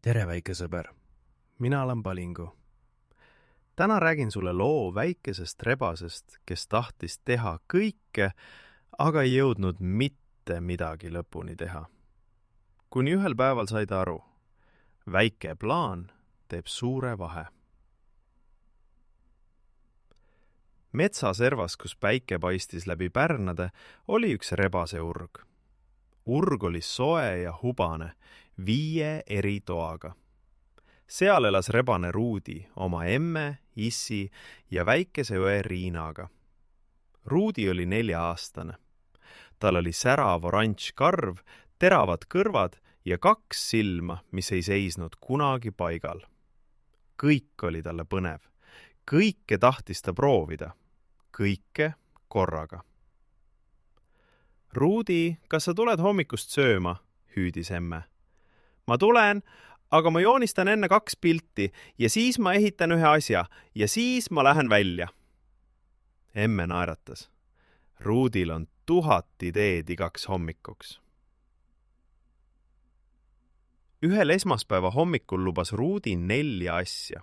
tere, väike sõber. Mina olen Palingu. Täna räägin sulle loo väikesest rebasest, kes tahtis teha kõike, aga ei jõudnud mitte midagi lõpuni teha. Kuni ühel päeval sai ta aru. Väike plaan teeb suure vahe. Metsaservas, kus päike paistis läbi pärnade, oli üks rebaseurg. Urg oli soe ja hubane, 5 eri toaga. Seal elas rebane Ruudi oma emme, issi ja väikese õe Riinaga. Ruudi oli 4-aastane. Tal oli särav oranž karv, teravad kõrvad ja 2 silma, mis ei seisnud kunagi paigal. Kõik oli talle põnev. Kõike tahtis ta proovida. Kõike korraga. Ruudi, kas sa tuled hommikust sööma? Hüüdis emme. Ma tulen, aga ma joonistan enne 2 pilti ja siis ma ehitan ühe asja ja siis ma lähen välja. Emme naeratas. Ruudil on 1000 ideed igaks hommikuks. Ühel esmaspäeva hommikul lubas Ruudi 4 asja.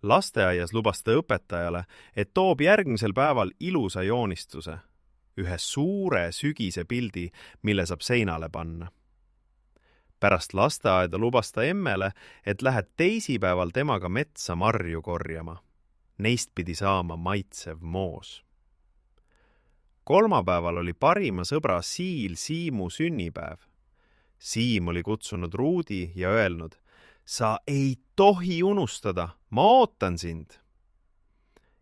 Lasteaias lubas ta õpetajale, et toob järgmisel päeval ilusa joonistuse, ühe suure sügise pildi, mille saab seinale panna. Pärast lasteaeda lubas ta emmele, et lähed teisipäeval temaga metsa marju korjama. Neist pidi saama maitsev moos. Kolmapäeval oli parima sõbra Siimu sünnipäev. Siim oli kutsunud Ruudi ja öelnud, sa ei tohi unustada, ma ootan sind.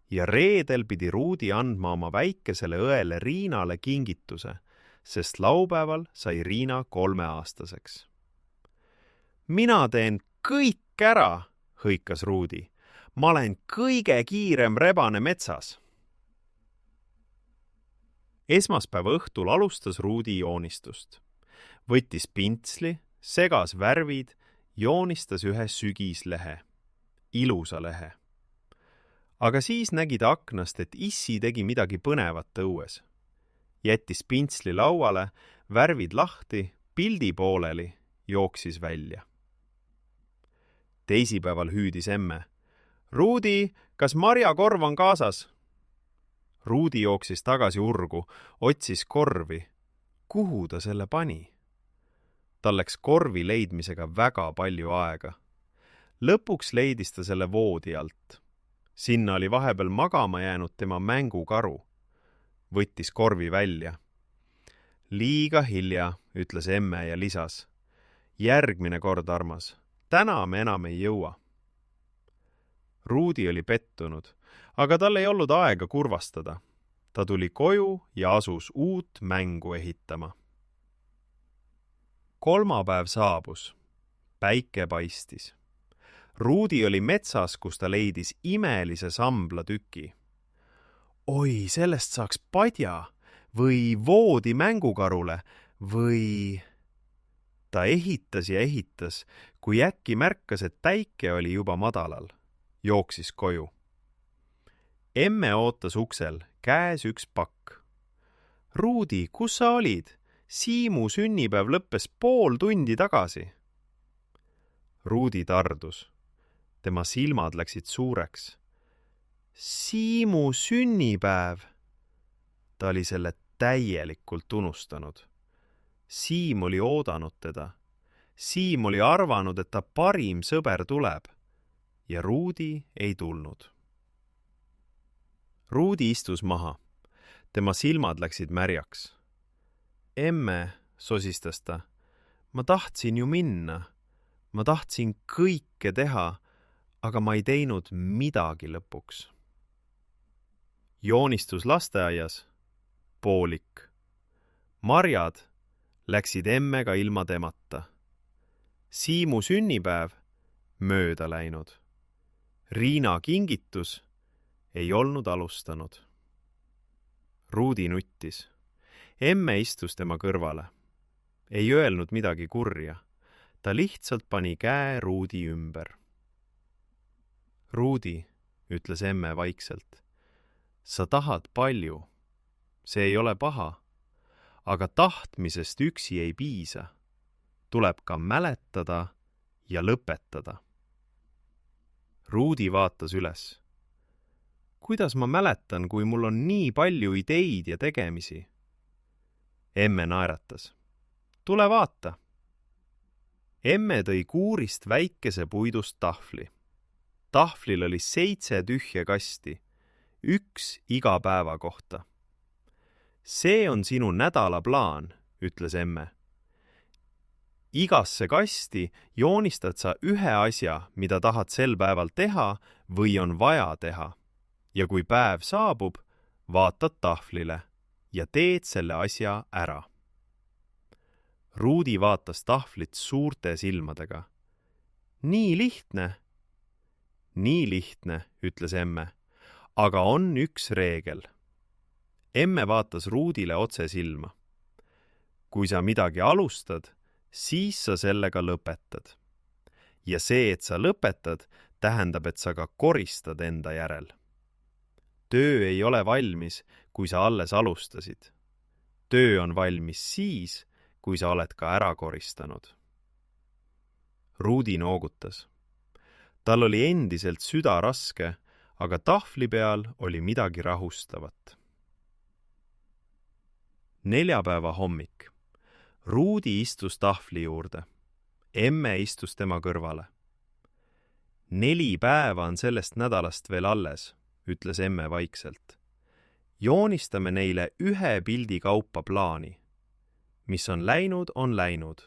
Ja reedel pidi Ruudi andma oma väikesele õele Riinale kingituse, sest laupäeval sai Riina 3-aastaseks. Mina teen kõik ära, hõikas Ruudi. Ma olen kõige kiirem rebane metsas. Esmaspäeva õhtul alustas Ruudi joonistust. Võttis pintsli, segas värvid, joonistas ühe sügislehe, ilusa lehe. Aga siis nägi ta aknast, et issi tegi midagi põnevat õues. Jättis pintsli lauale, värvid lahti, pildi pooleli, jooksis välja. Teisipäeval hüüdis emme. Ruudi, kas marjakorv on kaasas? Ruudi jooksis tagasi urgu, otsis korvi. Kuhu ta selle pani? Tal läks korvi leidmisega väga palju aega. Lõpuks leidis ta selle voodi alt. Sinna oli vahepeal magama jäänud tema mängukaru. Võttis korvi välja. Liiga hilja, ütles emme ja lisas. Järgmine kord, armas. Täna me enam ei jõua. Ruudi oli pettunud, aga tal ei olnud aega kurvastada. Ta tuli koju ja asus uut mängu ehitama. Kolmapäev saabus. Päike paistis. Ruudi oli metsas, kus ta leidis imelise sambla tüki. Oi, sellest saaks padja või voodi mängukarule või... Ta ehitas ja ehitas, kui äkki märkas, et päike oli juba madalal. Jooksis koju. Emme ootas uksel, käes üks pakk. Ruudi, kus sa olid? Siimu sünnipäev lõppes pool tundi tagasi. Ruudi tardus. Tema silmad läksid suureks. Siimu sünnipäev! Ta oli selle täielikult unustanud. Siim oli oodanud teda. Siim oli arvanud, et ta parim sõber tuleb. Ja Ruudi ei tulnud. Ruudi istus maha. Tema silmad läksid märjaks. Emme, sosistas ta, ma tahtsin ju minna. Ma tahtsin kõike teha, aga ma ei teinud midagi lõpuks. Joonistus lasteaias, poolik. Marjad läksid emmega ilma temata. Siimu sünnipäev mööda läinud. Riina kingitus ei olnud alustanud. Ruudi nuttis. Emme istus tema kõrvale. Ei öelnud midagi kurja. Ta lihtsalt pani käe Ruudi ümber. Ruudi, ütles emme vaikselt, sa tahad palju. See ei ole paha. Aga tahtmisest üksi ei piisa. Tuleb ka mäletada ja lõpetada. Ruudi vaatas üles. Kuidas ma mäletan, kui mul on nii palju ideid ja tegemisi? Emme naeratas. Tule vaata. Emme tõi kuurist väikese puidust tahvli. Tahvlil oli 7 tühja kasti, 1 iga päeva kohta. See on sinu nädalaplaan, ütles emme. Igasse kasti joonistad sa ühe asja, mida tahad sel päeval teha või on vaja teha. Ja kui päev saabub, vaatad tahvlile ja teed selle asja ära. Ruudi vaatas tahvlit suurte silmadega. Nii lihtne. Nii lihtne, ütles emme, aga on üks reegel. Emme vaatas Ruudile otse silma. Kui sa midagi alustad, siis sa sellega lõpetad. Ja see, et sa lõpetad, tähendab, et sa ka koristad enda järel. Töö ei ole valmis, kui sa alles alustasid. Töö on valmis siis, kui sa oled ka ära koristanud. Ruudi noogutas. Tal oli endiselt süda raske, aga tahvli peal oli midagi rahustavat. Neljapäeva hommik. Ruudi istus tahvli juurde. Emme istus tema kõrvale. 4 päeva on sellest nädalast veel alles, ütles emme vaikselt. Joonistame neile 1 pildi kaupa plaani. Mis on läinud,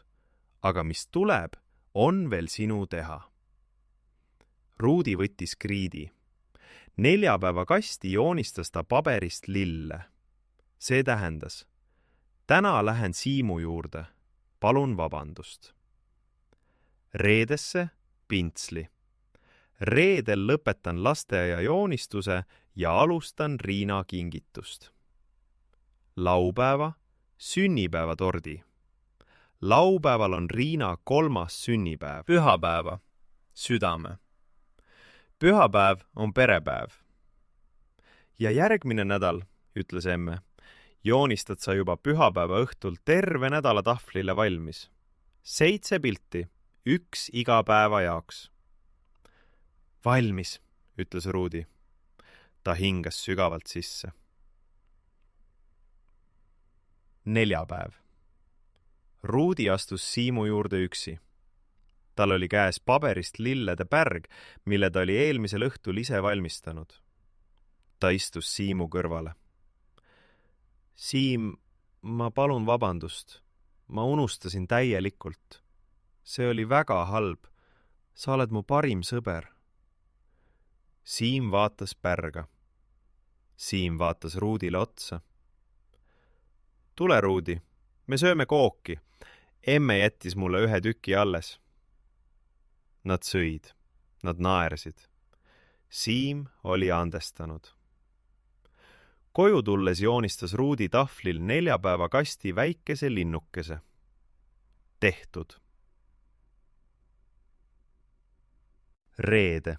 aga mis tuleb, on veel sinu teha. Ruudi võttis kriidi. 4 päeva kasti joonistas ta paberist lille. See tähendas, täna lähen Siimu juurde, palun vabandust. Reedesse pintsli. Reedel lõpetan lasteaia joonistuse ja alustan Riina kingitust. Laupäeva sünnipäevatordi. Laupäeval on Riina 3. sünnipäev. Pühapäeva südame. Pühapäev on perepäev. Ja järgmine nädal, ütles emme, joonistad sa juba pühapäeva õhtul terve nädala tahvlile valmis. 7 pilti, 1 iga päeva jaoks. Valmis, ütles Ruudi. Ta hingas sügavalt sisse. Neljapäev. Ruudi astus Siimu juurde üksi. Tal oli käes paberist lillede pärg, mille ta oli eelmisel õhtul ise valmistanud. Ta istus Siimu kõrvale. Siim, ma palun vabandust. Ma unustasin täielikult. See oli väga halb. Sa oled mu parim sõber. Siim vaatas pärga. Siim vaatas Ruudile otsa. Tule, Ruudi, me sööme kooki. Emme jättis mulle 1 tüki alles. Nad sõid. Nad naersid. Siim oli andestanud. Koju tulles joonistas Ruudi tahvlil 4 päeva kasti väikese linnukese. Tehtud. Reede.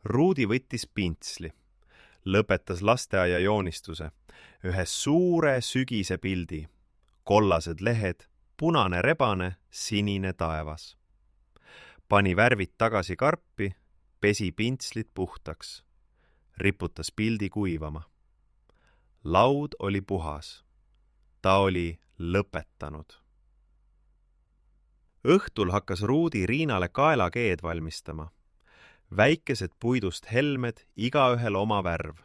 Ruudi võttis pintsli. Lõpetas lasteaia joonistuse. 1 suure sügise pildi. Kollased lehed, punane rebane, sinine taevas. Pani värvid tagasi karpi, pesi pintslit puhtaks. Riputas pildi kuivama. Laud oli puhas. Ta oli lõpetanud. Õhtul hakkas Ruudi Riinale kaelakeed valmistama. Väikesed puidust helmed, igaühel oma värv.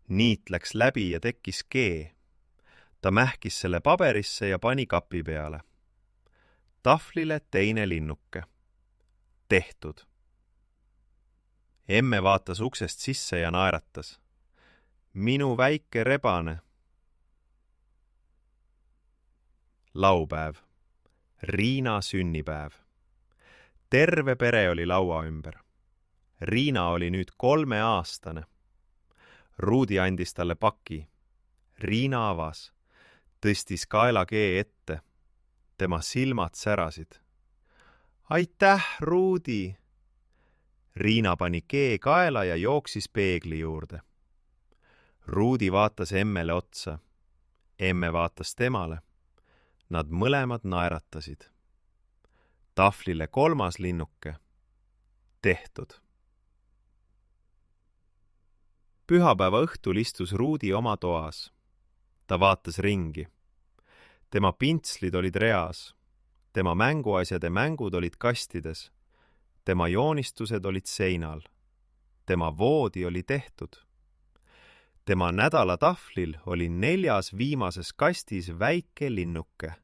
Niit läks läbi ja tekkis kee. Ta mähkis selle paberisse ja pani kapi peale. Tahvlile 2 linnuke. Tehtud. Emme vaatas uksest sisse ja naeratas. Minu väike rebane. Laupäev. Riina sünnipäev. Terve pere oli laua ümber. Riina oli nüüd 3-aastane. Ruudi andis talle paki. Riina avas. Tõstis kaelakee ette. Tema silmad särasid. Aitäh, Ruudi! Riina pani kee kaela ja jooksis peegli juurde. Ruudi vaatas emmele otsa. Emme vaatas temale. Nad mõlemad naeratasid. tahvlile 3. linnuke. Tehtud. Pühapäeva õhtul istus Ruudi oma toas. Ta vaatas ringi. Tema pintslid olid reas. Tema mänguasjad ja mängud olid kastides. Tema joonistused olid seinal. Tema voodi oli tehtud. Tema nädalatahvlil oli 4. viimases kastis väike linnuke.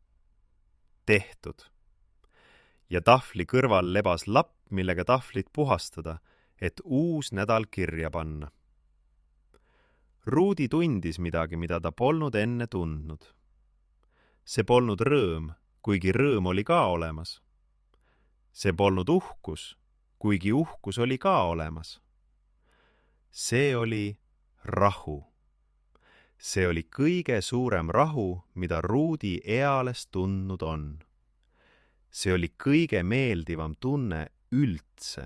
Tehtud. Ja tahvli kõrval lebas lapp, millega tahvlit puhastada, et uus nädal kirja panna. Ruudi tundis midagi, mida ta polnud enne tundnud. See polnud rõõm, kuigi rõõm oli ka olemas. See polnud uhkus, kuigi uhkus oli ka olemas. See oli rahu. See oli kõige suurem rahu, mida Ruudi eales tundnud on. See oli kõige meeldivam tunne üldse.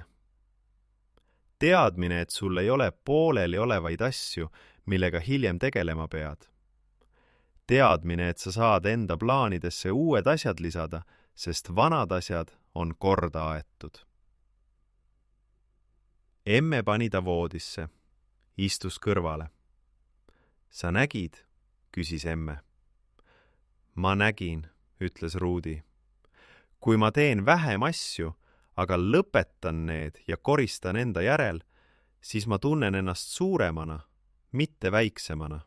Teadmine, et sul ei ole pooleli olevaid asju, millega hiljem tegelema pead. Teadmine, et sa saad enda plaanidesse uued asjad lisada, sest vanad asjad on korda aetud. Emme pani ta voodisse. Istus kõrvale. Sa nägid? Küsis emme. Ma nägin, ütles Ruudi. Kui ma teen vähem asju, aga lõpetan need ja koristan enda järel, siis ma tunnen ennast suuremana, mitte väiksemana.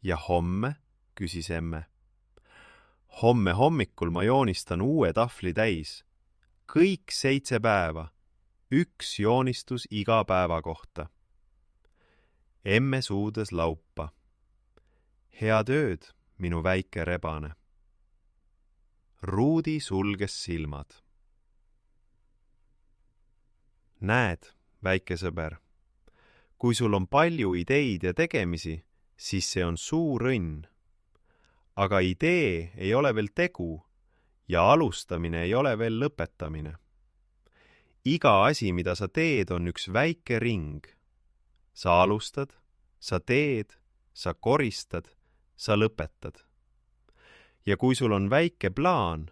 Ja homme? Küsis emme. Homme hommikul ma joonistan uue tahvli täis. Kõik 7 päeva. 1 joonistus iga päeva kohta. Emme suudes laupa. Head ööd, minu väike rebane. Ruudi sulges silmad. Näed, väike sõber, kui sul on palju ideid ja tegemisi, siis see on suur õnn. Aga idee ei ole veel tegu ja alustamine ei ole veel lõpetamine. Iga asi, mida sa teed, on üks väike ring. Sa alustad, sa teed, sa koristad, sa lõpetad. Ja kui sul on väike plaan,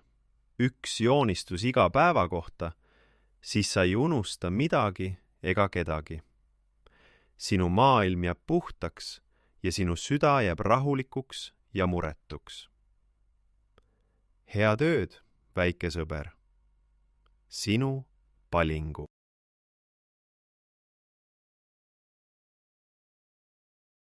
1 joonistus iga päeva kohta, siis sa ei unusta midagi ega kedagi. Sinu maailm jääb puhtaks ja sinu süda jääb rahulikuks ja muretuks. Head ööd, väike sõber. Sinu Palingu.